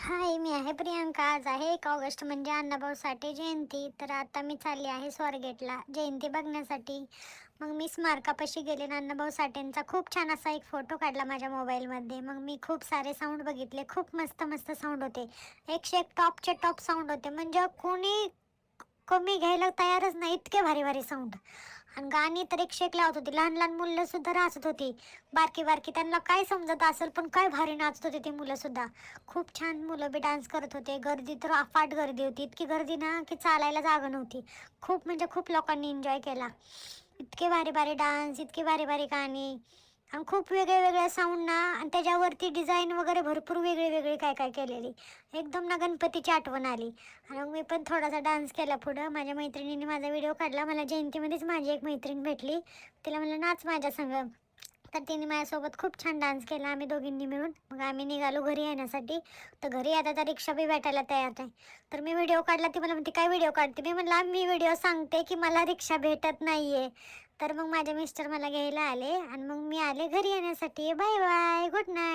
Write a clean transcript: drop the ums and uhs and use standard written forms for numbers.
हाय, मी आहे प्रियांका. आज आहे 1 ऑगस्ट म्हणजे अण्णाभाऊ साठे जयंती. तर आता मी चालली आहे स्वारगेटला जयंती बघण्यासाठी. मग मी स्मारकापाशी गेले आणि अण्णाभाऊ साठेंचा खूप छान असा एक फोटो काढला माझ्या मोबाईलमध्ये. मग मी खूप सारे साऊंड बघितले, खूप मस्त मस्त साऊंड होते. एकशे एक टॉपचे टॉप साऊंड होते, म्हणजे कोणी कमी घ्यायला तयारच नाही, इतके भारी भारी साऊंड. आणि गाणी तर एकशे एक लावत होती. लहान लहान मुलं सुद्धा नाचत होती, बारकी बारकी. त्यांना काय समजत असेल, पण काय भारी नाचत होती ती मुलं सुद्धा. खूप छान मुलं बी डान्स करत होते. गर्दी तर अफाट गर्दी होती, इतकी गर्दी ना की चालायला जागा नव्हती. खूप म्हणजे खूप लोकांनी एन्जॉय केला. इतके भारी भारी डान्स, इतकी भारी भारी गाणी, आणि खूप वेगळे वेगळे साऊंड ना, आणि त्याच्यावरती डिझाईन वगैरे भरपूर वेगळी वेगळी काय काय केलेली. एकदम ना गणपतीची आठवण आली. आणि मग मी पण थोडासा डान्स केला पुढं. माझ्या मैत्रिणीने माझा व्हिडिओ काढला. मला जयंतीमध्येच माझी एक मैत्रीण भेटली, तिला म्हणलं नाच माझ्या संग. तर तिने माझ्यासोबत खूप छान डान्स केला, आम्ही दोघींनी मिळून. मग आम्ही निघालो घरी येण्यासाठी. तर घरी आता तर रिक्षा बी भेटायला तयार नाही. तर मी व्हिडिओ काढला, ती मला म्हणते काय व्हिडिओ काढते. मी म्हणलं मी व्हिडिओ सांगते की मला रिक्षा भेटत नाहीये. तर मग माझे मिस्टर मला घ्यायला आले आणि मग मी आले घरी येण्यासाठी. Bye bye, good night.